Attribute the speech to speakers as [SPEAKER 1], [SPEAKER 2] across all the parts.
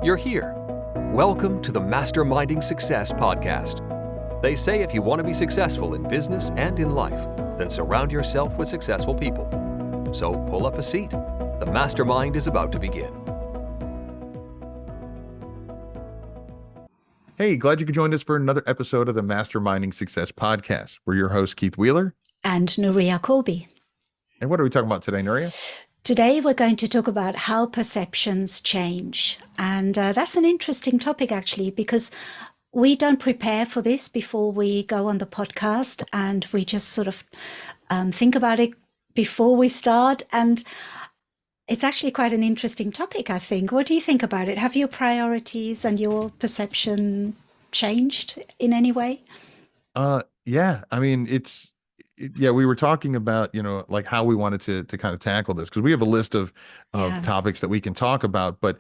[SPEAKER 1] You're here. Welcome to the Masterminding Success podcast. They say if you want to be successful in business and in life, then surround yourself with successful people. So pull up a seat. The mastermind is about to begin.
[SPEAKER 2] Hey, glad you could join us for another episode of the Masterminding Success podcast. We're your hosts, Keith Wheeler
[SPEAKER 3] and Nuria Colby.
[SPEAKER 2] And what are we talking about today, Nuria?
[SPEAKER 3] Today, we're going to talk about how perceptions change. And that's an interesting topic, actually, because we don't prepare for this before we go on the podcast, and we just sort of think about it before we start. And it's actually quite an interesting topic, I think. What do you think about it? Have your priorities and your perception changed in any way?
[SPEAKER 2] Yeah. I mean, we were talking about, like how we wanted to kind of tackle this, because we have a list of topics that we can talk about, but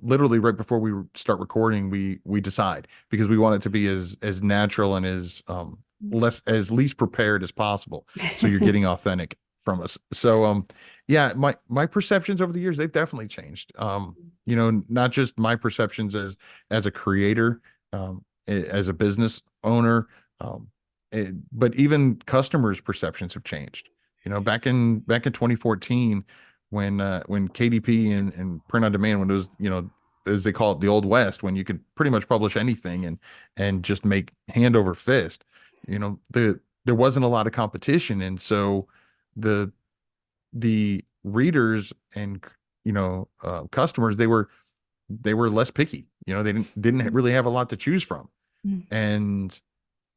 [SPEAKER 2] literally right before we start recording, we decide, because we want it to be as natural and as least prepared as possible. So you're getting authentic from us. So, my perceptions over the years, they've definitely changed. Not just my perceptions as a creator, as a business owner, but even customers' perceptions have changed. Back in 2014, when KDP and print on demand, when it was, as they call it, the Old West, when you could pretty much publish anything and just make hand over fist, there wasn't a lot of competition, and so the readers and customers, they were less picky. They didn't really have a lot to choose from, and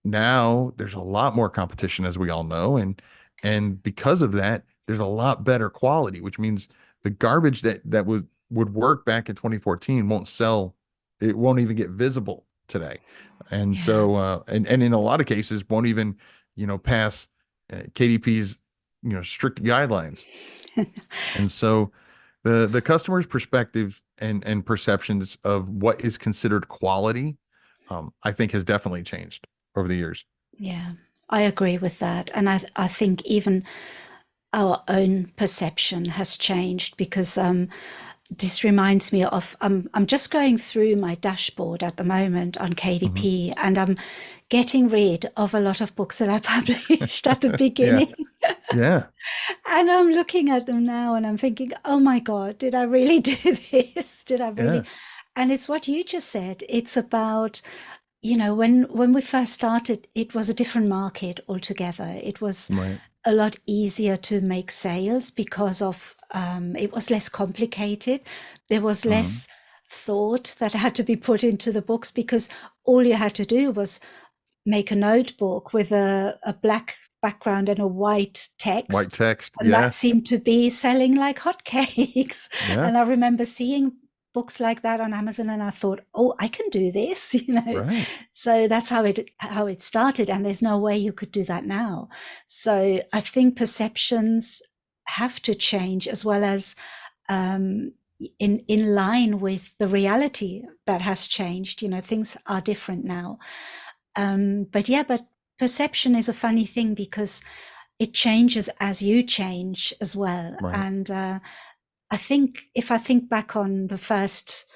[SPEAKER 2] now there's a lot more competition, as we all know, and because of that, there's a lot better quality, which means the garbage that would work back in 2014 won't sell. It won't even get visible today, and so and in a lot of cases won't even pass KDP's strict guidelines. And so the customer's perspective and perceptions of what is considered quality, I think, has definitely changed over the years.
[SPEAKER 3] Yeah, I agree with that. And I think even our own perception has changed, because this reminds me of, I'm just going through my dashboard at the moment on KDP, and I'm getting rid of a lot of books that I published at the beginning.
[SPEAKER 2] Yeah.
[SPEAKER 3] And I'm looking at them now and I'm thinking, oh my God, did I really do this? Did I really?
[SPEAKER 2] Yeah.
[SPEAKER 3] And it's what you just said. It's about, when we first started, it was a different market altogether. It was a lot easier to make sales because of it was less complicated. There was less thought that had to be put into the books, because all you had to do was make a notebook with a black background and a white text. And that seemed to be selling like hotcakes. Yeah. And I remember seeing books like that on Amazon, and I thought, oh, I can do this,
[SPEAKER 2] Right.
[SPEAKER 3] So that's how it started, and there's no way you could do that now. So I think perceptions have to change, as well as in line with the reality that has changed. Things are different now. But perception is a funny thing, because it changes as you change as well. Right. And I think if I think back on the first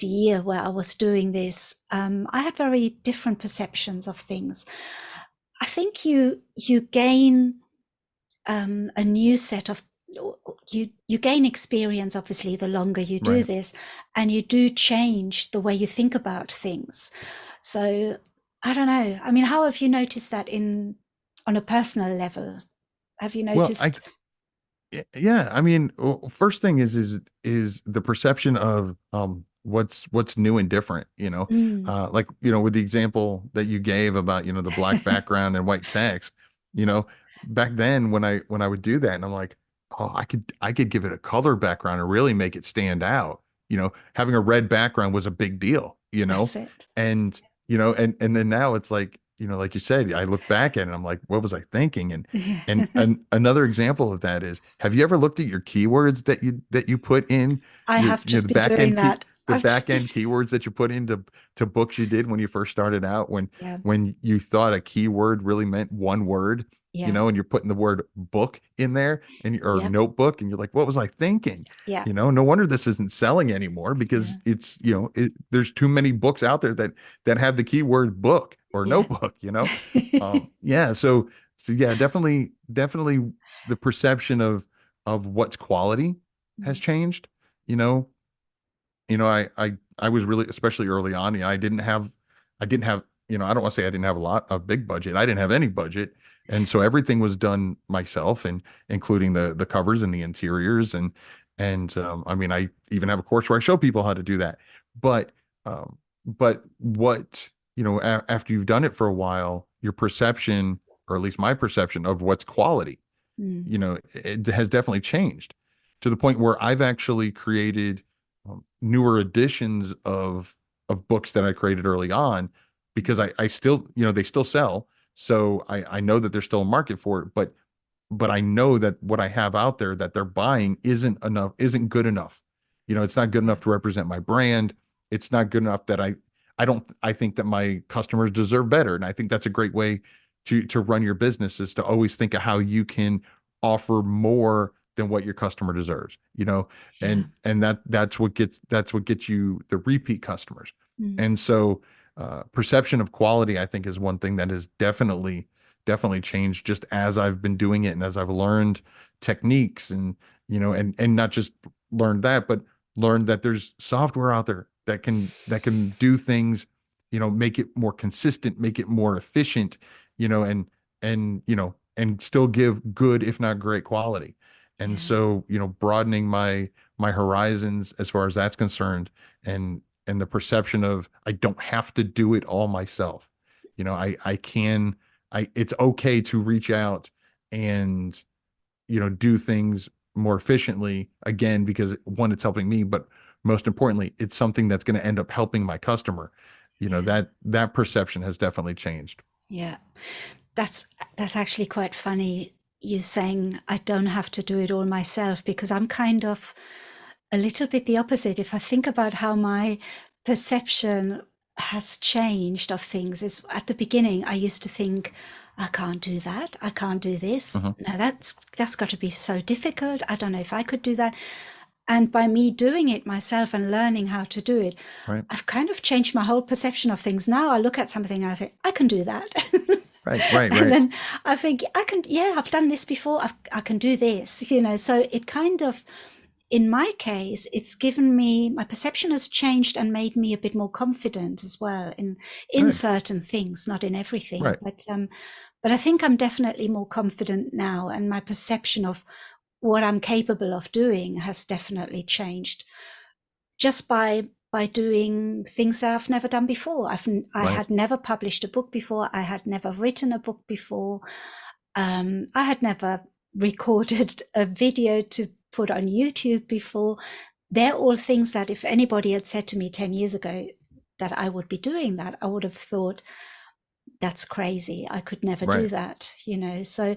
[SPEAKER 3] year where I was doing this, I had very different perceptions of things. I think you gain a new set of, you gain experience, obviously, the longer you do this, and you do change the way you think about things. So I don't know. I mean, how have you noticed that on a personal level? Have you noticed?
[SPEAKER 2] Yeah, I mean, first thing is the perception of what's new and different, like, with the example that you gave about, the black background and white text, back then when I would do that, and I'm like, oh, I could give it a color background and really make it stand out. Having a red background was a big deal,
[SPEAKER 3] That's it.
[SPEAKER 2] and and then now it's like, like you said, I look back at it and I'm like, what was I thinking? And another example of that is, have you ever looked at your keywords that you put in?
[SPEAKER 3] I have just been doing that.
[SPEAKER 2] the
[SPEAKER 3] I've
[SPEAKER 2] back
[SPEAKER 3] just been,
[SPEAKER 2] end keywords that you put into books you did when you first started out,
[SPEAKER 3] yeah,
[SPEAKER 2] when you thought a keyword really meant one word,
[SPEAKER 3] yeah,
[SPEAKER 2] and you're putting the word book in there or
[SPEAKER 3] yeah,
[SPEAKER 2] notebook, and you're like, what was I thinking?
[SPEAKER 3] yeah,
[SPEAKER 2] No wonder this isn't selling anymore,
[SPEAKER 3] yeah,
[SPEAKER 2] because it's, there's too many books out there that have the keyword book or
[SPEAKER 3] yeah.
[SPEAKER 2] notebook, yeah. So yeah, definitely the perception of what's quality has
[SPEAKER 3] Mm,
[SPEAKER 2] changed. You know, I was really, especially early on, I didn't have, I don't want to say I didn't have a big budget. I didn't have any budget. And so everything was done myself, and including the covers and the interiors, and I mean, I even have a course where I show people how to do that. But but what, after you've done it for a while, your perception, or at least my perception of what's quality,
[SPEAKER 3] mm,
[SPEAKER 2] it has definitely changed to the point where I've actually created newer editions of books that I created early on, because I still, they still sell. So I know that there's still a market for it, but I know that what I have out there that they're buying isn't good enough. It's not good enough to represent my brand. It's not good enough that I think that my customers deserve better. And I think that's a great way to run your business, is to always think of how you can offer more than what your customer deserves,
[SPEAKER 3] yeah,
[SPEAKER 2] and that's what gets you the repeat customers.
[SPEAKER 3] mm,
[SPEAKER 2] And so perception of quality, I think, is one thing that has definitely changed, just as I've been doing it, and as I've learned techniques, and and not just learned that, but learned that there's software out there that can do things, make it more consistent, make it more efficient, and still give good, if not great, quality. And
[SPEAKER 3] yeah,
[SPEAKER 2] so, broadening my horizons as far as that's concerned, and the perception of I don't have to do it all myself. I can, it's okay to reach out and, do things more efficiently, again, because one, it's helping me, but most importantly, it's something that's going to end up helping my customer.
[SPEAKER 3] yeah,
[SPEAKER 2] That perception has definitely changed.
[SPEAKER 3] yeah. That's that's actually quite funny, you saying I don't have to do it all myself, because I'm kind of a little bit the opposite. If I think about how my perception has changed of things, is at the beginning I used to think, I can't do that, I can't do this.
[SPEAKER 2] Mhm.
[SPEAKER 3] No, that's got to be so difficult. I don't know if I could do that. And by me doing it myself and learning how to do it,
[SPEAKER 2] Right.
[SPEAKER 3] I've kind of changed my whole perception of things. Now I look at something and I think, I can do that.
[SPEAKER 2] Right. Right.
[SPEAKER 3] And
[SPEAKER 2] Right.
[SPEAKER 3] then I think, I can, yeah, I've done this before. I can do this, So it kind of, in my case, it's given me, my perception has changed and made me a bit more confident as well in
[SPEAKER 2] Right.
[SPEAKER 3] certain things, not in everything.
[SPEAKER 2] Right.
[SPEAKER 3] But I think I'm definitely more confident now, and my perception of what I'm capable of doing has definitely changed just by doing things that I've never done before. I
[SPEAKER 2] Right.
[SPEAKER 3] had never published a book before. I had never written a book before. I had never recorded a video to put on YouTube before. They're all things that if anybody had said to me 10 years ago that I would be doing that, I would have thought, that's crazy. I could never do
[SPEAKER 2] Right.
[SPEAKER 3] that. So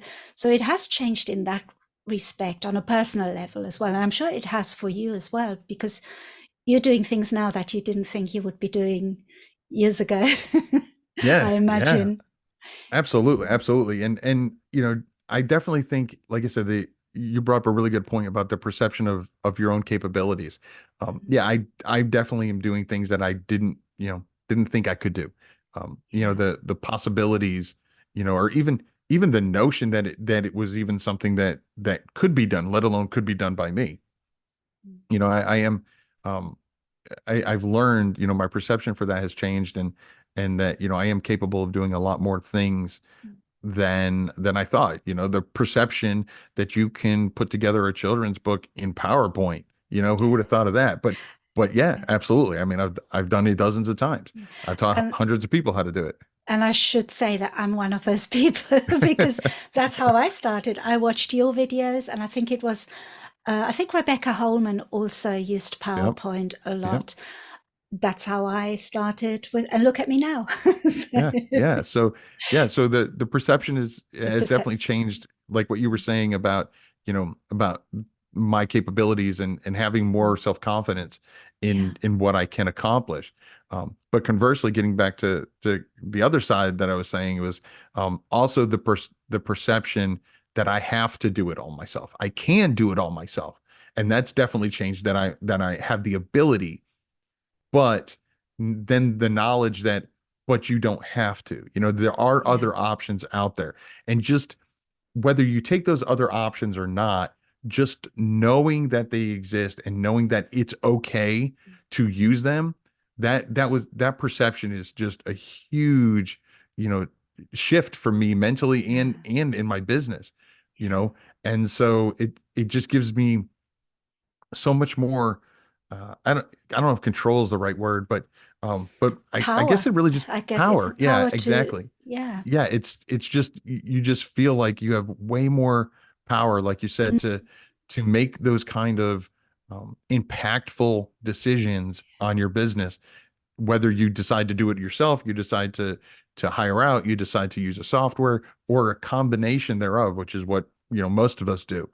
[SPEAKER 3] it has changed in that respect on a personal level as well. And I'm sure it has for you as well, because you're doing things now that you didn't think you would be doing years ago. I
[SPEAKER 2] Yeah. Yeah.
[SPEAKER 3] imagine.
[SPEAKER 2] Absolutely, absolutely. And I definitely think, like I said, you brought up a really good point about the perception of your own capabilities. Yeah, I definitely am doing things that I didn't think I could do.
[SPEAKER 3] Yeah.
[SPEAKER 2] The possibilities, or even the notion that it was even something that could be done, let alone could be done by me. I am, um I've learned, my perception for that has changed, and that, I am capable of doing a lot more things than I thought. The perception that you can put together a children's book in PowerPoint, who would have thought of that? But yeah, absolutely. I mean, I've done it dozens of times. I've taught
[SPEAKER 3] And
[SPEAKER 2] hundreds of people how to do it.
[SPEAKER 3] and I should say that I'm one of those people because that's how I started. I watched your videos, and I think Rebecca Holman also used
[SPEAKER 2] Yep.
[SPEAKER 3] PowerPoint a
[SPEAKER 2] Yep.
[SPEAKER 3] lot. That's how I started with, and look at me now. So,
[SPEAKER 2] Yeah. Yeah. So yeah. So the perception
[SPEAKER 3] the
[SPEAKER 2] has definitely
[SPEAKER 3] perception.
[SPEAKER 2] changed, like what you were saying about, about my capabilities and having more self-confidence
[SPEAKER 3] Yeah.
[SPEAKER 2] in what I can accomplish. But conversely, getting back to the other side that I was saying was also the perception that I have to do it all myself. I can do it all myself, and that's definitely changed. That I have the ability, but then the knowledge that but you don't have to. There are
[SPEAKER 3] Yeah.
[SPEAKER 2] other options out there, and just whether you take those other options or not, just knowing that they exist and knowing that it's okay to use them, that perception is just a huge, you know, shift for me mentally and
[SPEAKER 3] Yeah.
[SPEAKER 2] in my business, you
[SPEAKER 3] Yeah.
[SPEAKER 2] know. And so it just gives me so much more I don't know if control is the right word, but I guess
[SPEAKER 3] Power.
[SPEAKER 2] it really just
[SPEAKER 3] I guess it's a
[SPEAKER 2] power. Yeah,
[SPEAKER 3] power to,
[SPEAKER 2] exactly.
[SPEAKER 3] yeah.
[SPEAKER 2] Yeah, it's just you just feel like you have way more power, like you said,
[SPEAKER 3] Mm.
[SPEAKER 2] to make those kind of impactful decisions on your business. Whether you decide to do it yourself, you decide to hire out, you decide to use a software or a combination thereof, which is what most of us do.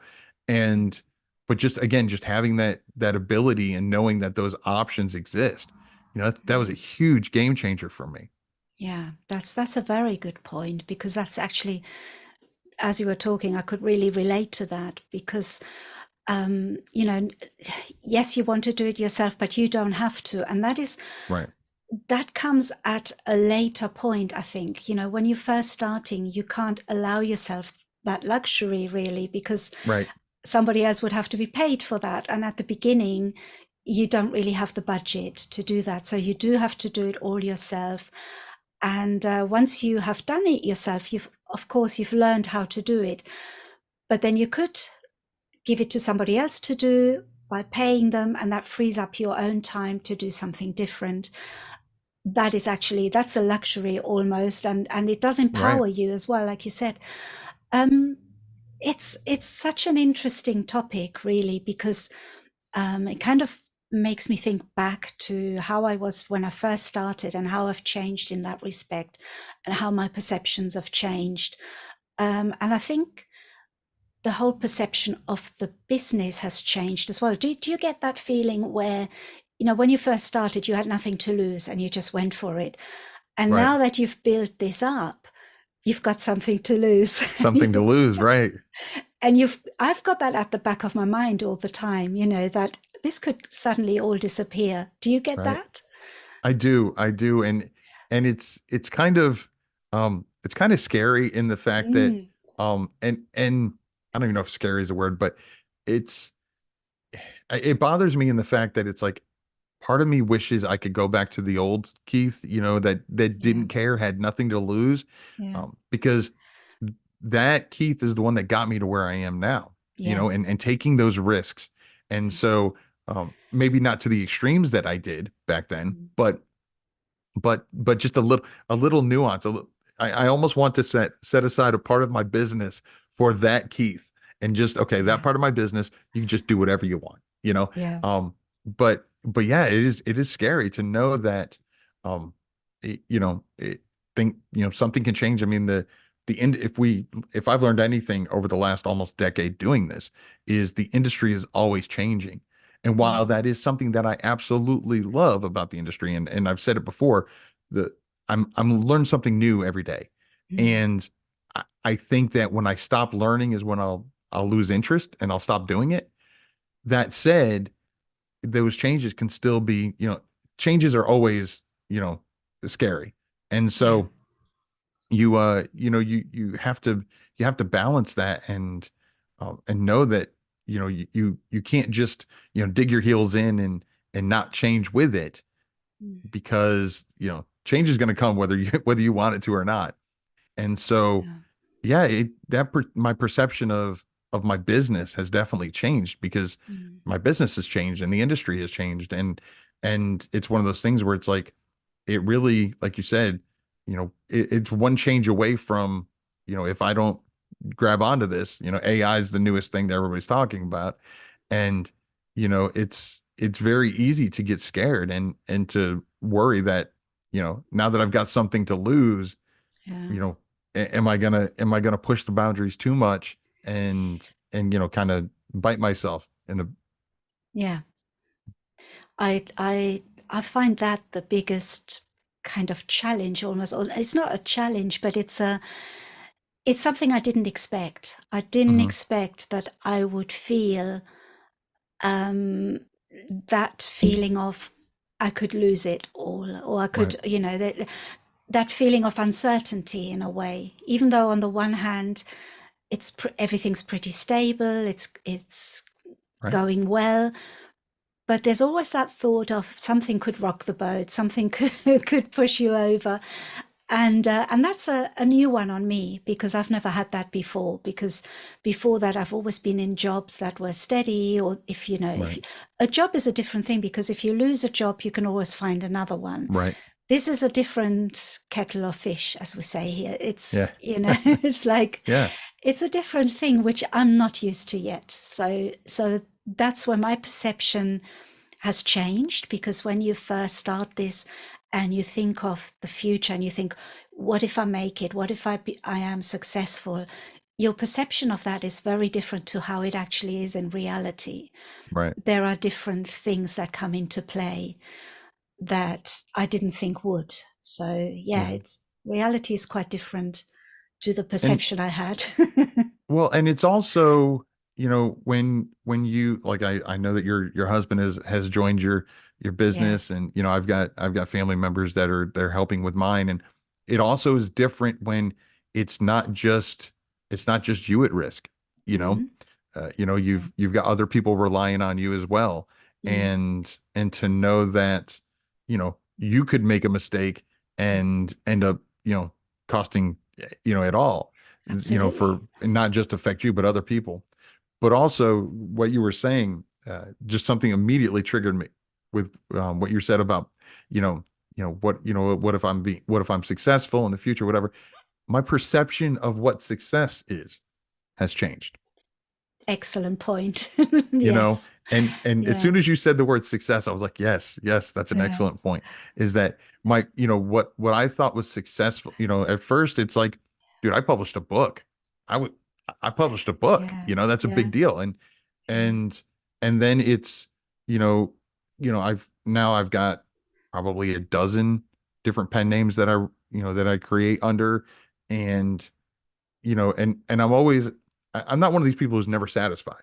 [SPEAKER 2] And but just again, just having that ability and knowing that those options exist, that was a
[SPEAKER 3] Mm.
[SPEAKER 2] huge game changer for me.
[SPEAKER 3] Yeah, that's a very good point, because that's actually, as you were talking, I could really relate to that, because you know, yes, you want to do it yourself, but you don't have to, and
[SPEAKER 2] Right.
[SPEAKER 3] that comes at a later point. I think, when you're first starting, you can't allow yourself that luxury, really, because
[SPEAKER 2] Right.
[SPEAKER 3] somebody else would have to be paid for that, and at the beginning you don't really have the budget to do that, so you do have to do it all yourself. And once you have done it yourself, you've learned how to do it, but then you could give it to somebody else to do by paying them, and that frees up your own time to do something different. That's a luxury almost, and it does
[SPEAKER 2] Right.
[SPEAKER 3] empower you as well, like you said. um it's such an interesting topic, really, because it kind of makes me think back to how I was when I first started, and how I've changed in that respect, and how my perceptions have changed. And I think the whole perception of the business has changed as well. Do you get that feeling where, when you first started, you had nothing to lose and you just went for it? And
[SPEAKER 2] Right.
[SPEAKER 3] now that you've built this up, you've got something to lose.
[SPEAKER 2] Something to lose. Right.
[SPEAKER 3] And I've got that at the back of my mind all the time, that this could suddenly all disappear. Do you get
[SPEAKER 2] Right.
[SPEAKER 3] that?
[SPEAKER 2] I do. And it's kind of scary in the fact that
[SPEAKER 3] Mm,
[SPEAKER 2] and I don't even know if scary is a word, but it's it bothers me in the fact that it's like part of me wishes I could go back to the old Keith, that
[SPEAKER 3] yeah,
[SPEAKER 2] didn't care, had nothing to lose.
[SPEAKER 3] yeah,
[SPEAKER 2] Because that Keith is the one that got me to where I am now,
[SPEAKER 3] yeah,
[SPEAKER 2] and taking those risks. And so maybe not to the extremes that I did back then,
[SPEAKER 3] mm,
[SPEAKER 2] but just a little nuance. I almost want to set aside a part of my business for that Keith, and just okay, that
[SPEAKER 3] yeah,
[SPEAKER 2] part of my business, you can just do whatever you want,
[SPEAKER 3] yeah,
[SPEAKER 2] but yeah, it is scary to know that um it, you know it, think something can change. I mean, the end if I've learned anything over the last almost decade doing this, is the industry is always changing. And while
[SPEAKER 3] mm,
[SPEAKER 2] that is something that I absolutely love about the industry, and I've said it before, the I'm learning something new every day.
[SPEAKER 3] mm,
[SPEAKER 2] And I think that when I stop learning is when I'll lose interest and I'll stop doing it. That said, those changes can still be, changes are always, scary. And
[SPEAKER 3] yeah,
[SPEAKER 2] so you have to balance that, and know that you can't just dig your heels in and not change with it,
[SPEAKER 3] mm,
[SPEAKER 2] because change is going to come whether you whether you want it to or not. And so
[SPEAKER 3] yeah,
[SPEAKER 2] yeah, my perception of my business has definitely changed, because
[SPEAKER 3] mm,
[SPEAKER 2] my business has changed and the industry has changed. And it's one of those things where it's like, it really, like you said, it's one change away from, if I don't grab onto this, AI is the newest thing that everybody's talking about. And it's very easy to get scared and to worry that, now that I've got something to lose,
[SPEAKER 3] yeah,
[SPEAKER 2] you know, am I gonna push the boundaries too much, and kind of bite myself in the.
[SPEAKER 3] Yeah. I find that the biggest kind of challenge almost. Or it's not a challenge, but it's something I didn't expect. I didn't
[SPEAKER 2] Mhm.
[SPEAKER 3] expect that I would feel um, that feeling of I could lose it all, or I could,
[SPEAKER 2] Right.
[SPEAKER 3] that feeling of uncertainty in a way. Even though on the one hand, everything's pretty stable, it's
[SPEAKER 2] Right.
[SPEAKER 3] going well, but there's always that thought of something could rock the boat, something could push you over, and that's a new one on me because I've never had that before. Because before that, I've always been in jobs that were steady, or if
[SPEAKER 2] Right.
[SPEAKER 3] a job is a different thing because if you lose a job, you can always find another one.
[SPEAKER 2] Right.
[SPEAKER 3] This is a different kettle of fish, as we say here.
[SPEAKER 2] Yeah.
[SPEAKER 3] It's, it's like,
[SPEAKER 2] Yeah.
[SPEAKER 3] it's a different thing, which I'm not used to yet. So that's where my perception has changed, because when you first start this and you think of the future and you think, what if I make it? What if I am successful? Your perception of that is very different to how it actually is in reality.
[SPEAKER 2] Right.
[SPEAKER 3] There are different things that come into play that I didn't think would. So yeah,
[SPEAKER 2] Yeah.
[SPEAKER 3] it's reality is quite different to the
[SPEAKER 2] And
[SPEAKER 3] perception I had.
[SPEAKER 2] well, and it's also, when you like, I know that your husband has joined your
[SPEAKER 3] Yeah.
[SPEAKER 2] business, and I've got family members that are they're helping with mine, and it also is different when it's not just you at risk, you know.
[SPEAKER 3] Hmm. Yeah.
[SPEAKER 2] You've got other people relying on you as well,
[SPEAKER 3] Mm.
[SPEAKER 2] and to know that, you could make a mistake and end up, costing, it all, for
[SPEAKER 3] Absolutely.
[SPEAKER 2] not just affect you, but other people. But also what you were saying, just something immediately triggered me with what you said about, what if what if I'm successful in the future, whatever. My perception of what success is has changed.
[SPEAKER 3] Excellent point.
[SPEAKER 2] you know
[SPEAKER 3] Yes.
[SPEAKER 2] and as
[SPEAKER 3] Yeah.
[SPEAKER 2] soon as you said the word success, I was like, yes, yes, that's an
[SPEAKER 3] Yeah.
[SPEAKER 2] excellent point. Is that my what I thought was successful, at first it's like, dude, I published a book. I published a book,
[SPEAKER 3] Yeah.
[SPEAKER 2] that's a big
[SPEAKER 3] Yeah.
[SPEAKER 2] deal. and
[SPEAKER 3] Yeah.
[SPEAKER 2] and and then it's, you know I've got probably a dozen different pen names that I create under. And and I'm not one of these people who's never satisfied,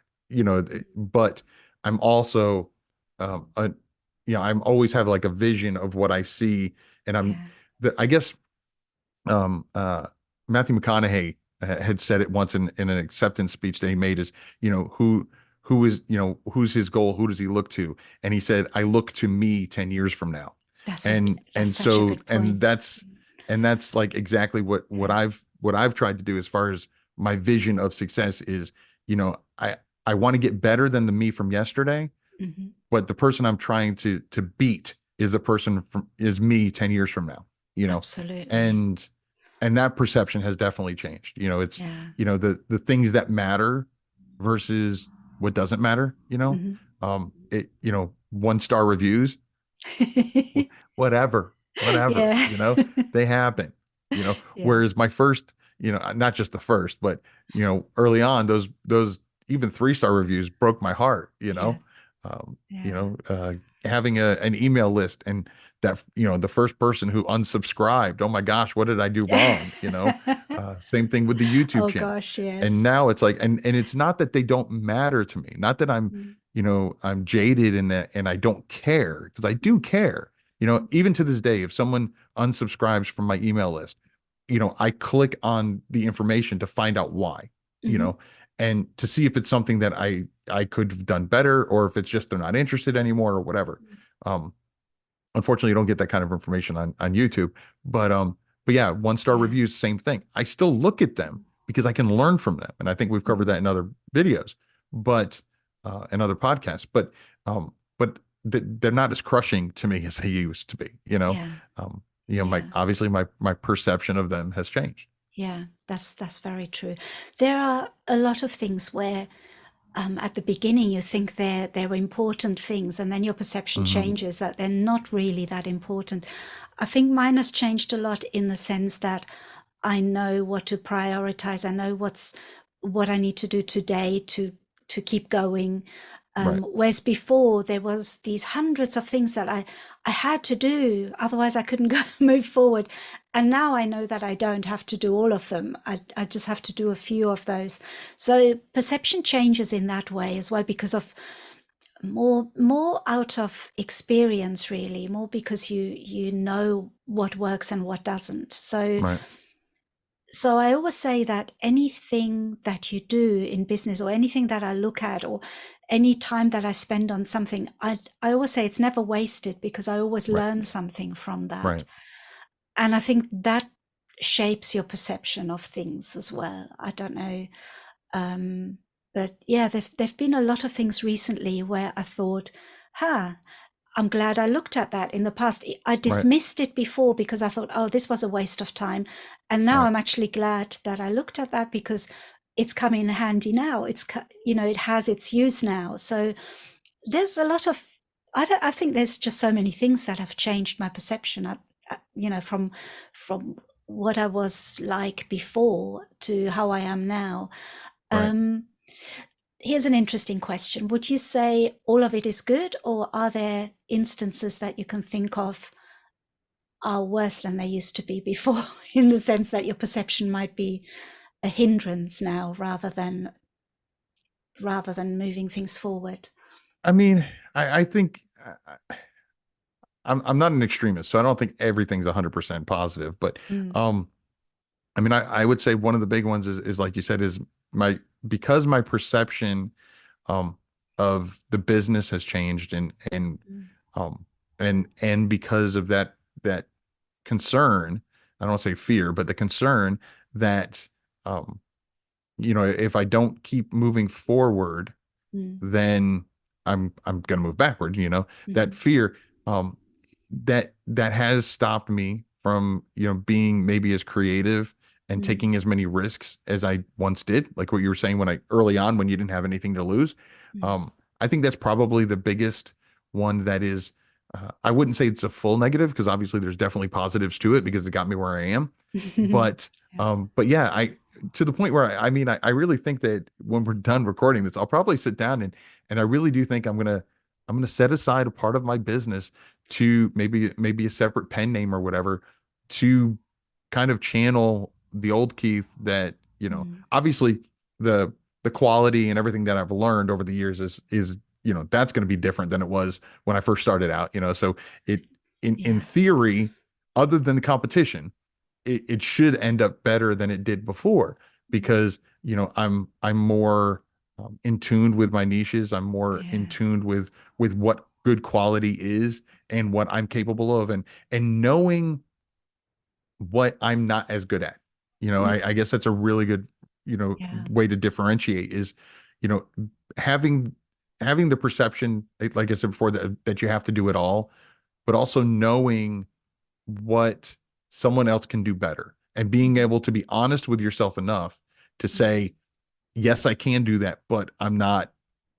[SPEAKER 2] but I'm also, um a, I'm always have like a vision of what I see. And
[SPEAKER 3] Yeah.
[SPEAKER 2] I guess, um Matthew McConaughey had said it once in an acceptance speech that he made, is, who's his goal, who does he look to? And he said, I look to me 10 years from now.
[SPEAKER 3] That's
[SPEAKER 2] And
[SPEAKER 3] such a
[SPEAKER 2] so,
[SPEAKER 3] good point.
[SPEAKER 2] and that's like exactly
[SPEAKER 3] Yeah.
[SPEAKER 2] what I've tried to do as far as my vision of success is. I want to get better than the me from yesterday,
[SPEAKER 3] Hmm.
[SPEAKER 2] but the person I'm trying to beat is the person is me 10 years from now, you know.
[SPEAKER 3] Absolutely.
[SPEAKER 2] and and that perception has definitely changed. It's,
[SPEAKER 3] Yeah.
[SPEAKER 2] the things that matter versus what doesn't matter,
[SPEAKER 3] Hmm.
[SPEAKER 2] 1-star reviews, whatever, whatever,
[SPEAKER 3] Yeah.
[SPEAKER 2] they happen,
[SPEAKER 3] Yeah.
[SPEAKER 2] whereas my first, not just the first, but, early on, those even 3-star reviews broke my heart,
[SPEAKER 3] Yeah.
[SPEAKER 2] um, you
[SPEAKER 3] Yeah.
[SPEAKER 2] know, uh, having an email list, and that, the first person who unsubscribed, oh my gosh, what did I do wrong? Same thing with the YouTube
[SPEAKER 3] Oh
[SPEAKER 2] channel.
[SPEAKER 3] gosh,
[SPEAKER 2] And
[SPEAKER 3] yes.
[SPEAKER 2] now it's like, and it's not that they don't matter to me, not that
[SPEAKER 3] Mm.
[SPEAKER 2] I'm jaded in that and I don't care, because I do care. Even to this day, if someone unsubscribes from my email list, I click on the information to find out why, you
[SPEAKER 3] Hmm.
[SPEAKER 2] know, and to see if it's something that I could have done better, or if it's just they're not interested anymore or whatever. Um, Unfortunately, you don't get that kind of information on YouTube. But yeah, 1-star
[SPEAKER 3] Yeah.
[SPEAKER 2] reviews, same thing. I still look at them because I can learn from them, and I think we've covered
[SPEAKER 3] Mhm.
[SPEAKER 2] that in other videos, but and other podcasts. But they're not as crushing to me as they used to be.
[SPEAKER 3] Yeah.
[SPEAKER 2] My
[SPEAKER 3] Yeah.
[SPEAKER 2] obviously my perception of them has changed.
[SPEAKER 3] Yeah. That's very true. There are a lot of things where at the beginning you think they're important things, and then your perception
[SPEAKER 2] Hmm.
[SPEAKER 3] changes that they're not really that important. I think mine has changed a lot in the sense that I know what to prioritize. I know what I need to do today to to keep going.
[SPEAKER 2] Right.
[SPEAKER 3] Whereas before there was these hundreds of things that I had to do, otherwise I couldn't go move forward. And now I know that I don't have to do all of them. I just have to do a few of those. So perception changes in that way as well, because of more out of experience, really, more because you know what works and what doesn't. So
[SPEAKER 2] Right.
[SPEAKER 3] so I always say that anything that you do in business, or anything that I look at, or any time that I spend on something, I always say it's never wasted, because I always
[SPEAKER 2] Right.
[SPEAKER 3] learn something from that.
[SPEAKER 2] Right.
[SPEAKER 3] And I think that shapes your perception of things as well. I don't know. But yeah, there've been a lot of things recently where I thought, I'm glad I looked at that in the past. I dismissed it before because I thought, oh, this was a waste of time. And now
[SPEAKER 2] Right.
[SPEAKER 3] I'm actually glad that I looked at that, because it's come in handy now. It's, it has its use now. So there's a lot of, I think there's just so many things that have changed my perception, from what I was like before to how I am now.
[SPEAKER 2] Right.
[SPEAKER 3] Here's an interesting question. Would you say all of it is good, or are there instances that you can think of are worse than they used to be before, in the sense that your perception might be a hindrance now rather than moving things forward?
[SPEAKER 2] I mean, I think I'm not an extremist, so I don't think everything's 100% positive. But I mean, I would say one of the big ones is like you said, is because my perception um of the business has changed, um and because of that concern, I don't want to say fear, but the concern that um if I don't keep moving forward, then I'm going to move backward, that fear, um, that has stopped me from, being maybe as creative and taking as many risks as I once did. Like what you were saying, early on, when you didn't have anything to lose. I think that's probably the biggest one that is, I wouldn't say it's a full negative, because obviously there's definitely positives to it, because it got me where I am. But but yeah, to the point where I mean, I really think that when we're done recording this, I'll probably sit down and I really do think I'm gonna set aside a part of my business to maybe a separate pen name or whatever, to kind of channel the old Keith that, obviously the the quality and everything that I've learned over the years is that's going to be different than it was when I first started out, so it in theory, other than the competition, it should end up better than it did before, because I'm more in tune with my niches. I'm more in tune with what good quality is and what I'm capable of, and knowing what I'm not as good at. I guess that's a really good way to differentiate, is you know having the perception, like I said before, that you have to do it all, but also knowing what someone else can do better, and being able to be honest with yourself enough to say, yes, I can do that, but I'm not,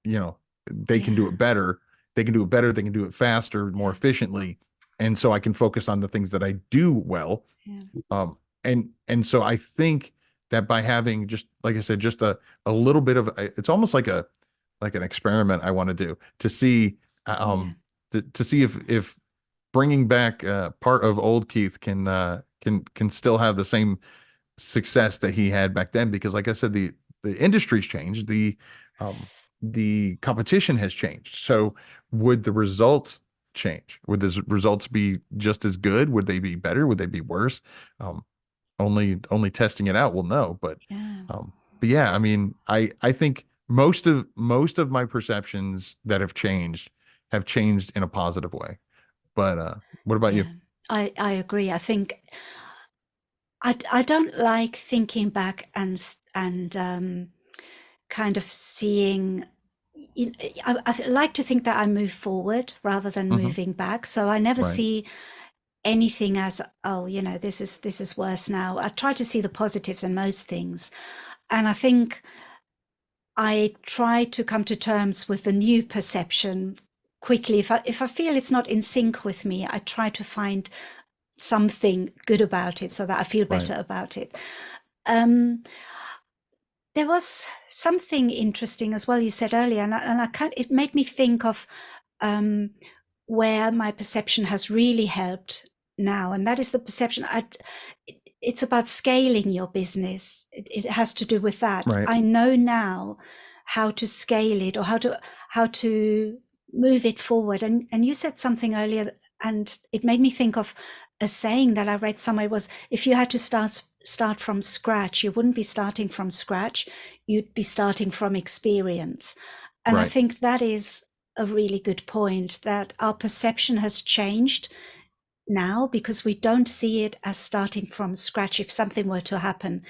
[SPEAKER 2] they can do it better. They can do it better. They can do it faster, more efficiently. And so I can focus on the things that I do well. And so I think that by having, just like I said, just a little bit of, it's almost like an experiment I want to do, to see, to see if bringing back part of old Keith can still have the same success that he had back then. Because like I said, the industry's changed, the competition has changed. So would the results change? Would the results be just as good? Would they be better? Would they be worse? Only testing it out will know. But yeah, I mean, I think most of my perceptions that have changed in a positive way. But what about you?
[SPEAKER 3] I agree. I think I don't like thinking back and kind of seeing. I like to think that I move forward rather than moving back. So I never
[SPEAKER 2] Right.
[SPEAKER 3] see anything as, oh, this is worse now. I try to see the positives in most things, and I think I try to come to terms with the new perception quickly. If I feel it's not in sync with me, I try to find something good about it so that I feel better about it. there was something interesting as well you said earlier, and it made me think of where my perception has really helped now, and that is the perception. It's about scaling your business. It has to do with that.
[SPEAKER 2] Right.
[SPEAKER 3] I know now how to scale it, or how to move it forward. And you said something earlier, and it made me think of a saying that I read somewhere, was if you had to start from scratch, you wouldn't be starting from scratch, you'd be starting from experience. And I
[SPEAKER 2] Right.
[SPEAKER 3] think that is a really good point, that our perception has changed now because we don't see it as starting from scratch. If something were to happen,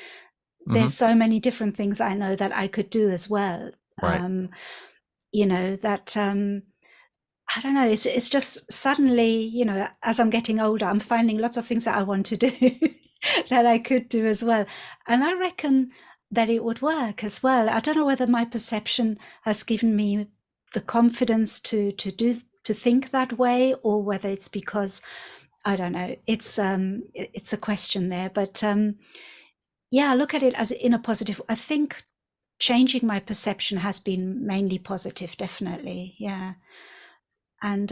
[SPEAKER 3] there's so many different things I know that I could do as well.
[SPEAKER 2] Right.
[SPEAKER 3] That I don't know, it's just suddenly, as I'm getting older, I'm finding lots of things that I want to do that I could do as well. And I reckon that it would work as well. I don't know whether my perception has given me the confidence to think that way, or whether it's because, I don't know. It's a question there, but I look at it as in a positive. I think changing my perception has been mainly positive, definitely. Yeah. And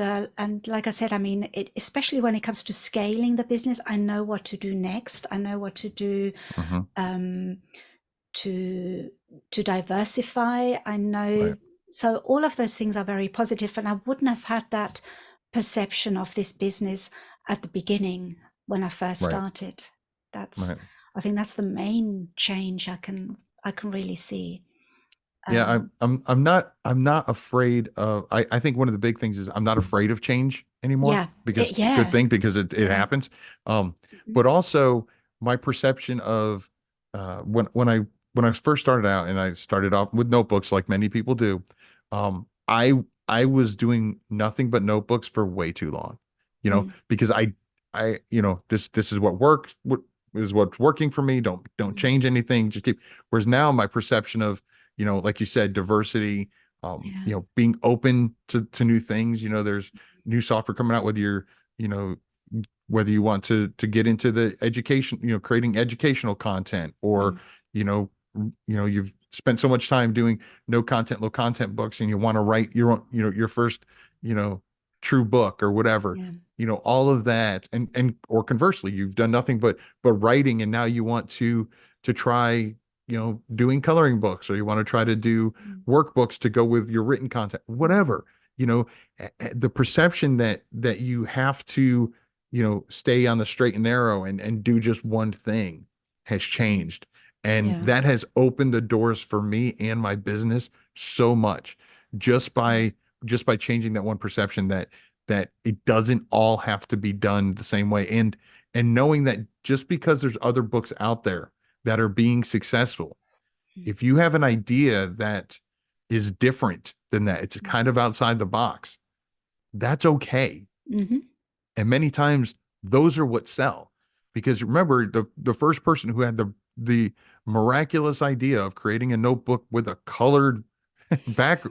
[SPEAKER 3] like I said, I mean, especially when it comes to scaling the business, I know what to do next. I know what to do to diversify. I know,
[SPEAKER 2] Right.
[SPEAKER 3] so all of those things are very positive, and I wouldn't have had that perception of this business at the beginning when I first
[SPEAKER 2] Right.
[SPEAKER 3] started.
[SPEAKER 2] Right.
[SPEAKER 3] I think that's the main change I can really see.
[SPEAKER 2] Yeah, I'm not afraid of, I think one of the big things is I'm not afraid of change anymore,
[SPEAKER 3] Yeah,
[SPEAKER 2] because good
[SPEAKER 3] yeah,
[SPEAKER 2] thing, because it
[SPEAKER 3] yeah.
[SPEAKER 2] happens. But also my perception of when I first started out, and I started off with notebooks like many people do, I was doing nothing but notebooks for way too long, because this is what is what's working for me. Don't change anything. Just keep. Whereas now my perception of, like you said, diversity,
[SPEAKER 3] Yeah.
[SPEAKER 2] being open to new things. There's new software coming out, you know, whether you want to get into the education, creating educational content, or, you've spent so much time doing no content, low content books, and you want to write your own, your first, you know, true book or whatever,
[SPEAKER 3] Yeah.
[SPEAKER 2] all of that. Or conversely, you've done nothing but writing, and now you want to try, doing coloring books, or you want to try to do workbooks to go with your written content, whatever, the perception that you have to, stay on the straight and narrow and do just one thing has changed. And
[SPEAKER 3] Yeah.
[SPEAKER 2] that has opened the doors for me and my business so much, just by changing that one perception, that it doesn't all have to be done the same way. And knowing that just because there's other books out there that are being successful, if you have an idea that is different than that, it's kind of outside the box, that's okay.
[SPEAKER 3] Mm-hmm.
[SPEAKER 2] And many times those are what sell. Because remember, the first person who had the miraculous idea of creating a notebook with a colored back,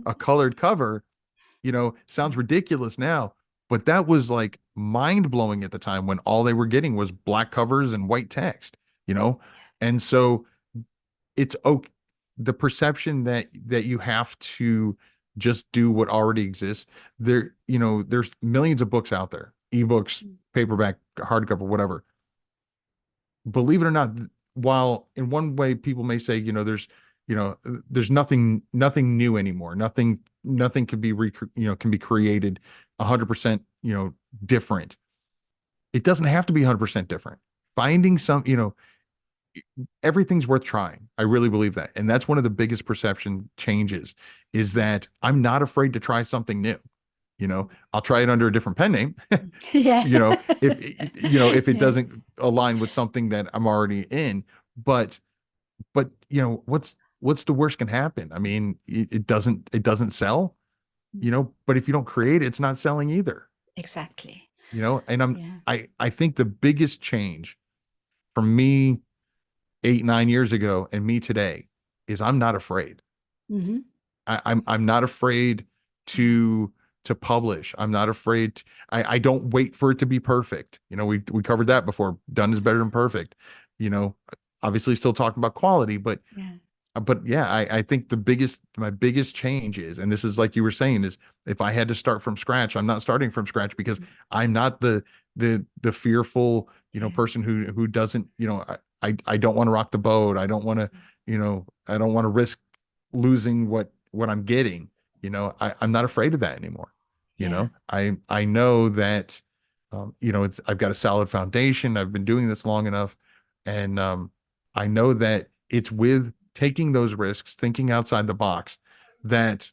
[SPEAKER 2] a colored cover, sounds ridiculous now, but that was like mind blowing at the time, when all they were getting was black covers and white text, you know? And so it's okay. The perception that you have to just do what already exists. There's millions of books out there, ebooks, paperback, hardcover, whatever. Believe it or not, while in one way people may say, there's nothing new anymore. Nothing can be can be created 100%, different. It doesn't have to be 100% different. Finding some, everything's worth trying. I really believe that. And that's one of the biggest perception changes, is that I'm not afraid to try something new. I'll try it under a different pen name.
[SPEAKER 3] Yeah.
[SPEAKER 2] If it
[SPEAKER 3] Yeah.
[SPEAKER 2] doesn't align with something that I'm already in, but what's the worst can happen? I mean, it doesn't sell, but if you don't create it, it's not selling either.
[SPEAKER 3] Exactly.
[SPEAKER 2] And
[SPEAKER 3] Yeah.
[SPEAKER 2] I think the biggest change from me 8, 9 years ago and me today is I'm not afraid.
[SPEAKER 3] Mm-hmm.
[SPEAKER 2] I'm not afraid to publish. I'm not afraid. I don't wait for it to be perfect. We covered that before. Done is better than perfect. You know, Obviously still talking about quality, but
[SPEAKER 3] Yeah.
[SPEAKER 2] but yeah, I think my biggest change is, and this is like you were saying, is if I had to start from scratch, I'm not starting from scratch because I'm not the fearful,
[SPEAKER 3] Yeah.
[SPEAKER 2] person who doesn't, I don't want to rock the boat. I don't want to, I don't want to risk losing what I'm getting. I'm not afraid of that anymore.
[SPEAKER 3] Yeah.
[SPEAKER 2] I know that, I've got a solid foundation. I've been doing this long enough, and I know that it's with taking those risks, thinking outside the box, that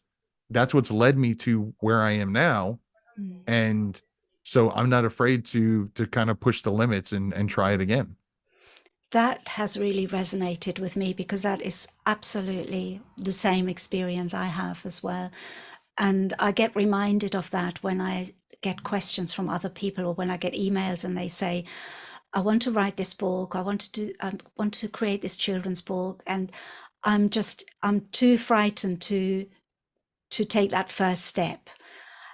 [SPEAKER 2] that's what's led me to where I am now.
[SPEAKER 3] Mm.
[SPEAKER 2] And so I'm not afraid to kind of push the limits and try it again.
[SPEAKER 3] That has really resonated with me because that is absolutely the same experience I have as well. And I get reminded of that when I get questions from other people or when I get emails and they say, I want to write this book, I want to create this children's book, and I'm too frightened to take that first step.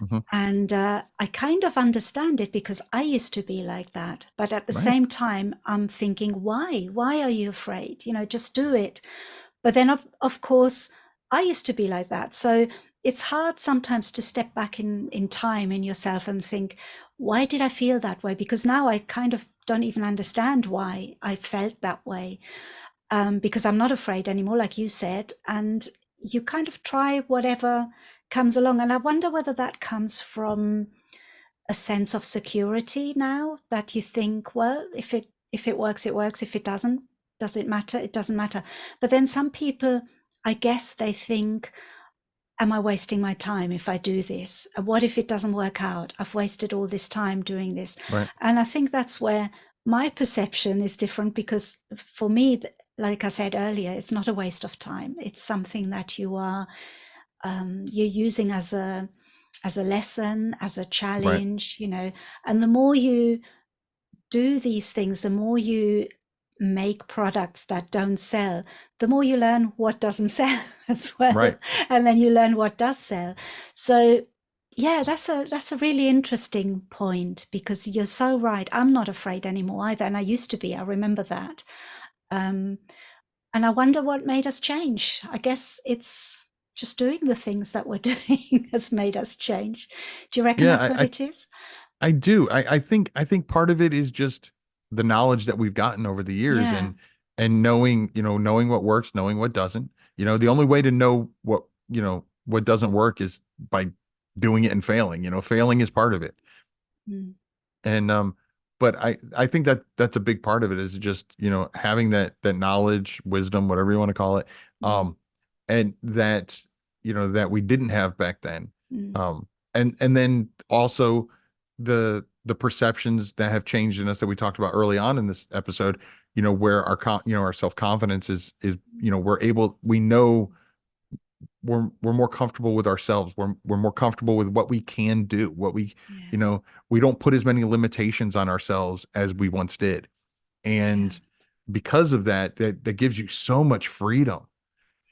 [SPEAKER 2] Mhm.
[SPEAKER 3] And I kind of understand it because I used to be like that. But at the
[SPEAKER 2] Right.
[SPEAKER 3] same time, I'm thinking, why? Why are you afraid? Just do it. But then, of course, I used to be like that. So it's hard sometimes to step back in time in yourself and think, why did I feel that way? Because now I kind of don't even understand why I felt that way. Because I'm not afraid anymore, like you said. And you kind of try whatever comes along. And I wonder whether that comes from a sense of security now, that you think, well, if it works, it works. If it doesn't, does it matter? It doesn't matter. But then some people, I guess they think, am I wasting my time if I do this? What if it doesn't work out? I've wasted all this time doing this.
[SPEAKER 2] Right.
[SPEAKER 3] And I think that's where my perception is different, because for me, like I said earlier, it's not a waste of time. It's something that you're using as a lesson, as a
[SPEAKER 2] Right.
[SPEAKER 3] challenge, and the more you do these things, the more you make products that don't sell, the more you learn what doesn't sell as well.
[SPEAKER 2] Right.
[SPEAKER 3] And then you learn what does sell. So yeah, that's a really interesting point, because you're so right. I'm not afraid anymore either. And I used to be, I remember that. And I wonder what made us change. I guess it's just doing the things that we're doing has made us change. Do you reckon that's
[SPEAKER 2] Yeah,
[SPEAKER 3] what it is?
[SPEAKER 2] I do. I think part of it is just the knowledge that we've gotten over the years,
[SPEAKER 3] Yeah.
[SPEAKER 2] and knowing what works, knowing what doesn't. The only way to know what doesn't work is by doing it and failing. Failing is part of it.
[SPEAKER 3] Mm.
[SPEAKER 2] And but I think that that's a big part of it, is just, having that knowledge, wisdom, whatever you want to call it.
[SPEAKER 3] Mm.
[SPEAKER 2] And that, that we didn't have back then.
[SPEAKER 3] Mm.
[SPEAKER 2] And then also the perceptions that have changed in us that we talked about early on in this episode, where our self-confidence is, we know we're more comfortable with ourselves. We're more comfortable with what we can do,
[SPEAKER 3] Yeah.
[SPEAKER 2] we don't put as many limitations on ourselves as we once did.
[SPEAKER 3] Yeah.
[SPEAKER 2] And because of that gives you so much freedom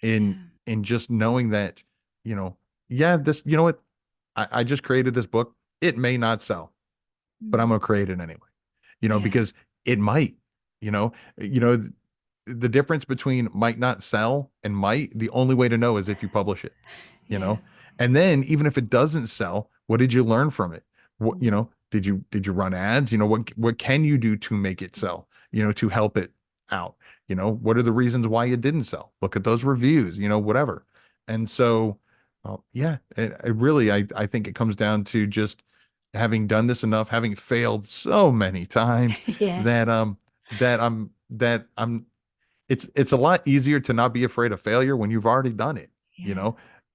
[SPEAKER 2] in
[SPEAKER 3] Yeah.
[SPEAKER 2] just knowing that, yeah, this, what, I just created this book. It may not sell, but I'm
[SPEAKER 3] Mm.
[SPEAKER 2] gonna create it anyway,
[SPEAKER 3] Yeah.
[SPEAKER 2] because it might, the difference between might not sell and might, the only way to know is if you publish it, you
[SPEAKER 3] Yeah.
[SPEAKER 2] know? And then even if it doesn't sell, what did you learn from it? What,
[SPEAKER 3] Mm.
[SPEAKER 2] did you run ads? What can you do to make it sell, to help it out? What are the reasons why it didn't sell? Look at those reviews, whatever. And so, yeah, it really, I think it comes down to just having done this enough, having failed so many times that,
[SPEAKER 3] Yes.
[SPEAKER 2] I'm it's a lot easier to not be afraid of failure when you've already done it. You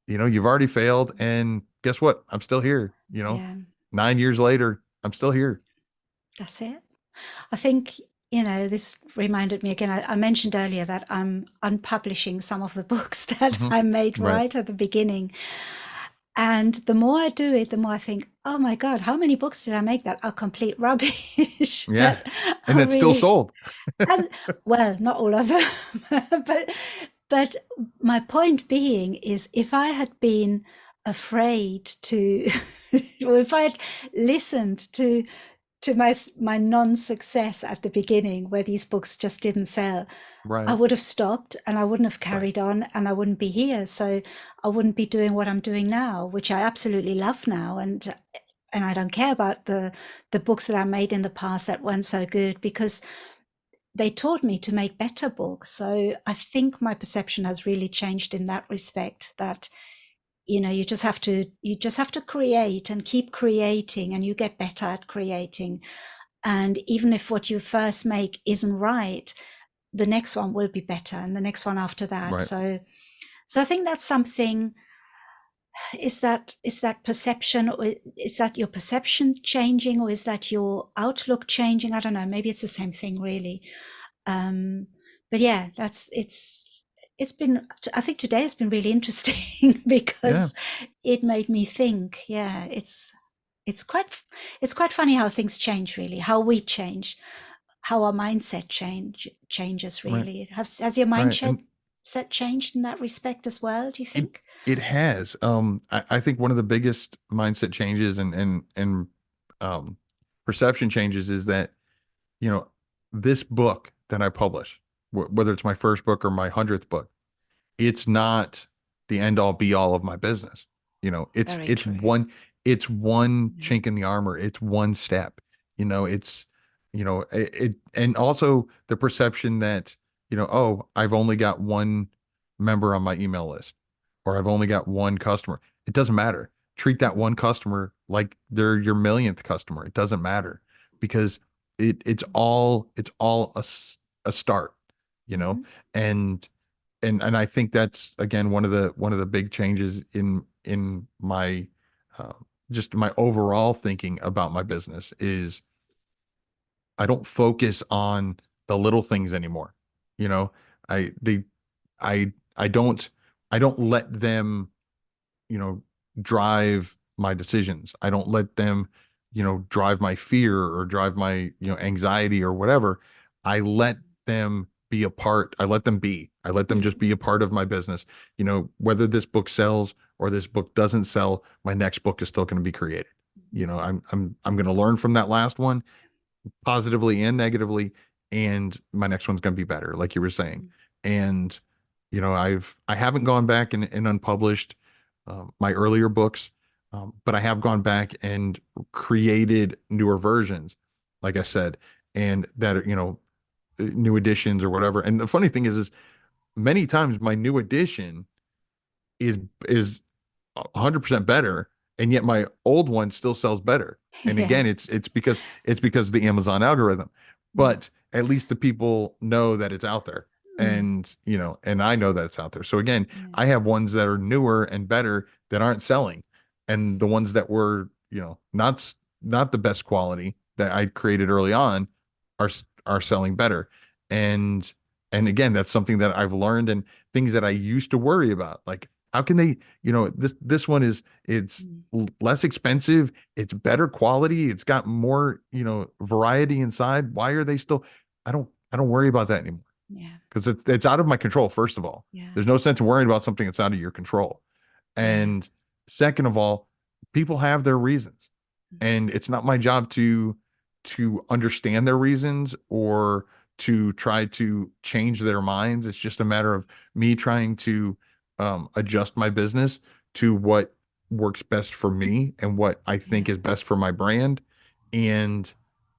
[SPEAKER 3] Yeah.
[SPEAKER 2] know, you've already failed, and guess what? I'm still here.
[SPEAKER 3] Yeah.
[SPEAKER 2] 9 years later, I'm still here.
[SPEAKER 3] That's it. I think, this reminded me again. I mentioned earlier that I'm unpublishing some of the books that
[SPEAKER 2] Hmm.
[SPEAKER 3] I made
[SPEAKER 2] Right.
[SPEAKER 3] right at the beginning. And the more I do it, the more I think, oh my God, how many books did I make that are complete rubbish
[SPEAKER 2] Yeah.
[SPEAKER 3] that
[SPEAKER 2] And
[SPEAKER 3] are
[SPEAKER 2] that's still
[SPEAKER 3] really,
[SPEAKER 2] sold.
[SPEAKER 3] and well, not all of them, but but my point being is, if I had been afraid to, or if I had listened to my non-success at the beginning, where these books just didn't sell,
[SPEAKER 2] Right.
[SPEAKER 3] I would have stopped and I wouldn't have carried on, and I wouldn't be here. So I wouldn't be doing what I'm doing now, which I absolutely love now. And I don't care about the books that I made in the past that weren't so good, because they taught me to make better books. So I think my perception has really changed in that respect, that you just have to create and keep creating, and you get better at creating. And even if what you first make isn't right, the next one will be better, and the next one after that.
[SPEAKER 2] Right.
[SPEAKER 3] So I think that's something. Is that perception, or is that your perception changing, or is that your outlook changing? I don't know. Maybe it's the same thing, really. But yeah, it's been, I think today has been really interesting because it made me think. Yeah, it's quite funny how things change, really, how we change, how our mindset changes, really.
[SPEAKER 2] Right.
[SPEAKER 3] Has your
[SPEAKER 2] Right.
[SPEAKER 3] mindset changed in that respect as well, do you
[SPEAKER 2] It
[SPEAKER 3] think?
[SPEAKER 2] it has. I think one of the biggest mindset changes and um perception changes is that, you know, this book that I publish, whether it's my first book or my 100th book, it's not the end all be all of my business. You know,
[SPEAKER 3] Very true.
[SPEAKER 2] it's one
[SPEAKER 3] Yeah.
[SPEAKER 2] chink in the armor. It's one step. And also the perception that, oh, I've only got one member on my email list, or I've only got one customer. It doesn't matter. Treat that one customer like they're your millionth customer. It doesn't matter, because it's all a start, you know,
[SPEAKER 3] Mhm.
[SPEAKER 2] and and I think that's, again, one of the big changes in my uh, just my overall thinking about my business is I don't focus on the little things anymore. You know, I they I don't let them, you know, drive my decisions. I don't let them, drive my fear or drive my, anxiety or whatever. I let them be a part. I let them be. I let them just
[SPEAKER 3] Mm.
[SPEAKER 2] be a part of my business. Whether this book sells or this book doesn't sell, my next book is still going to be created. I'm going to learn from that last one, positively and negatively, and my next one's going to be better, like you were saying. And I haven't gone back and unpublished my earlier books, but I have gone back and created newer versions, like I said, and that are, new editions or whatever. And the funny thing is many times my new edition is 100% better, and yet my old one still sells better. And
[SPEAKER 3] Yeah.
[SPEAKER 2] again, it's because of the Amazon algorithm.
[SPEAKER 3] Mm.
[SPEAKER 2] But at least the people know that it's out there.
[SPEAKER 3] Mm.
[SPEAKER 2] And I know that it's out there. So again,
[SPEAKER 3] Yeah.
[SPEAKER 2] I have ones that are newer and better that aren't selling. And the ones that were, not the best quality that I created early on are selling better. And and again, that's something that I've learned, and things that I used to worry about. Like, how can they, this one it's
[SPEAKER 3] Mm.
[SPEAKER 2] less expensive, it's better quality, it's got more, variety inside. Why are they still? I don't worry about that anymore,
[SPEAKER 3] Yeah.
[SPEAKER 2] because it's out of my control. First of all,
[SPEAKER 3] Yeah.
[SPEAKER 2] there's no sense in worrying about something that's out of your control.
[SPEAKER 3] Yeah.
[SPEAKER 2] And second of all, people have their reasons,
[SPEAKER 3] Mm.
[SPEAKER 2] and it's not my job to understand their reasons or to try to change their minds. It's just a matter of me trying to adjust my business to what works best for me and what I think
[SPEAKER 3] Yeah.
[SPEAKER 2] is best for my brand, and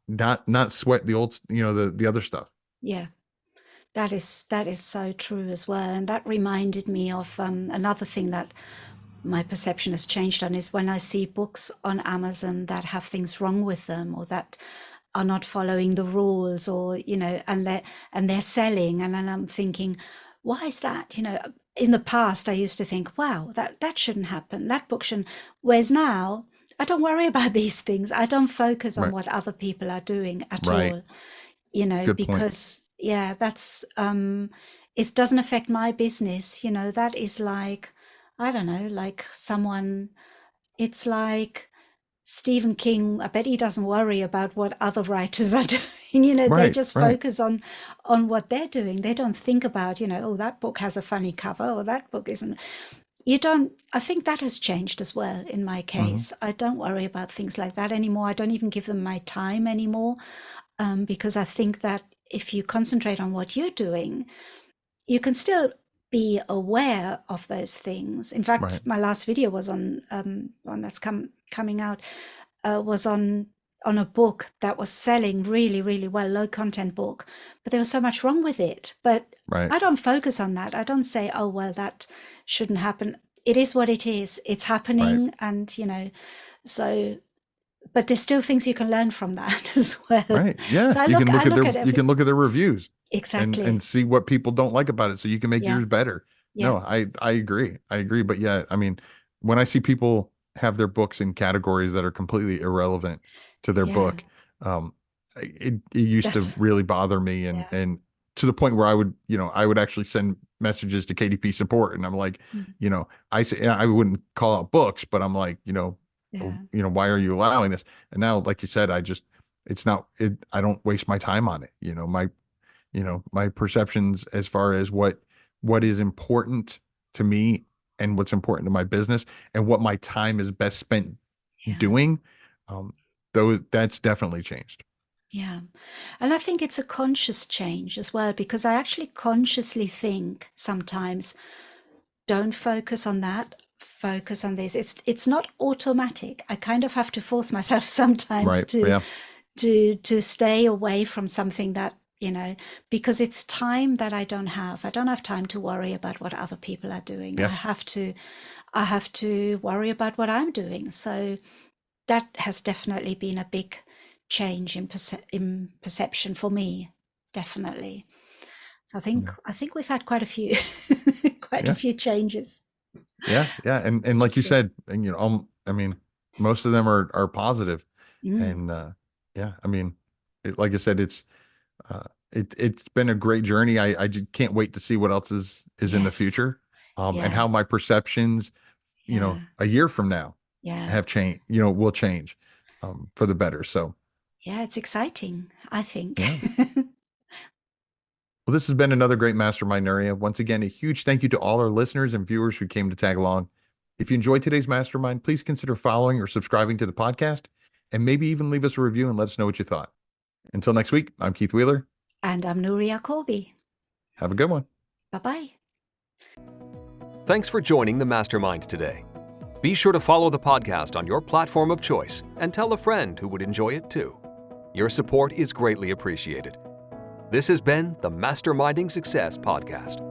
[SPEAKER 2] not sweat the old, the other stuff.
[SPEAKER 3] Yeah. That is so true as well. And that reminded me of another thing that my perception has changed on, is when I see books on Amazon that have things wrong with them, or that are not following the rules, or and they're selling, and then I'm thinking, why is that? In the past I used to think, wow, that shouldn't happen, that book shouldn't. Whereas now I don't worry about these things. I don't focus on
[SPEAKER 2] Right.
[SPEAKER 3] what other people are doing at
[SPEAKER 2] Right.
[SPEAKER 3] all,
[SPEAKER 2] Good point.
[SPEAKER 3] because yeah, that's it doesn't affect my business. That is like, I don't know, like someone, it's like Stephen King. I bet he doesn't worry about what other writers are doing. They
[SPEAKER 2] Right.
[SPEAKER 3] just
[SPEAKER 2] Right.
[SPEAKER 3] focus on what they're doing. They don't think about, oh, that book has a funny cover, or that book isn't. you don't, I think that has changed as well in my case. I don't worry about things like that anymore. I don't even give them my time anymore, because I think that if you concentrate on what you're doing, you can still be aware of those things. In fact,
[SPEAKER 2] Right.
[SPEAKER 3] my last video was on one that's coming out, was on a book that was selling really, really well, low content book, but there was so much wrong with it. But
[SPEAKER 2] Right.
[SPEAKER 3] I don't focus on that. I don't say, oh, well, that shouldn't happen. It is what it is. It's happening.
[SPEAKER 2] Right.
[SPEAKER 3] And, you know, so, but there's still things you can learn from that as well.
[SPEAKER 2] Right. Yeah.
[SPEAKER 3] So I
[SPEAKER 2] You can look
[SPEAKER 3] I
[SPEAKER 2] at
[SPEAKER 3] look
[SPEAKER 2] their,
[SPEAKER 3] at
[SPEAKER 2] you
[SPEAKER 3] every,
[SPEAKER 2] can look at their reviews
[SPEAKER 3] exactly.
[SPEAKER 2] and see what people don't like about it so you can make
[SPEAKER 3] Yeah.
[SPEAKER 2] yours better.
[SPEAKER 3] Yeah.
[SPEAKER 2] No, I agree. I agree. But yeah, I mean, when I see people have their books in categories that are completely irrelevant to their
[SPEAKER 3] Yeah.
[SPEAKER 2] book, it used to
[SPEAKER 3] That's,
[SPEAKER 2] really bother me,
[SPEAKER 3] yeah.
[SPEAKER 2] and to the point where I would actually send messages to KDP support, and I'm like, I say I wouldn't call out books, but I'm like,
[SPEAKER 3] Yeah.
[SPEAKER 2] why are you allowing this? And now, like you said, I don't waste my time on it. My perceptions as far as what is important to me and what's important to my business and what my time is best spent
[SPEAKER 3] Yeah.
[SPEAKER 2] doing, though that's definitely changed.
[SPEAKER 3] Yeah. And I think it's a conscious change as well, because I actually consciously think sometimes, don't focus on that, focus on this. It's not automatic. I kind of have to force myself sometimes
[SPEAKER 2] Right. Yeah.
[SPEAKER 3] to stay away from something that, because it's time that I don't have. I don't have time to worry about what other people are doing.
[SPEAKER 2] Yeah.
[SPEAKER 3] I have to worry about what I'm doing. So that has definitely been a big change in perception for me, definitely. So I think we've had quite a few quite a
[SPEAKER 2] Yeah.
[SPEAKER 3] few changes.
[SPEAKER 2] Yeah. Yeah. And like you said, and I mean, most of them are positive. And yeah, I mean, like I said, it's been a great journey. I just can't wait to see what else is in the
[SPEAKER 3] Yes.
[SPEAKER 2] future, and
[SPEAKER 3] Yeah.
[SPEAKER 2] how my perceptions,
[SPEAKER 3] Yeah.
[SPEAKER 2] a year from now
[SPEAKER 3] Yeah.
[SPEAKER 2] have changed, will change, for the better. So
[SPEAKER 3] Yeah, it's exciting, I think.
[SPEAKER 2] yeah. Well, this has been another great Mastermind, Nuria. Once again, a huge thank you to all our listeners and viewers who came to tag along. If you enjoyed today's Mastermind, please consider following or subscribing to the podcast, and maybe even leave us a review and let us know what you thought. Until next week, I'm Keith Wheeler.
[SPEAKER 3] And I'm Nuria Corby.
[SPEAKER 2] Have a good one.
[SPEAKER 3] Bye-bye.
[SPEAKER 1] Thanks for joining the Mastermind today. Be sure to follow the podcast on your platform of choice and tell a friend who would enjoy it too. Your support is greatly appreciated. This has been the Masterminding Success Podcast.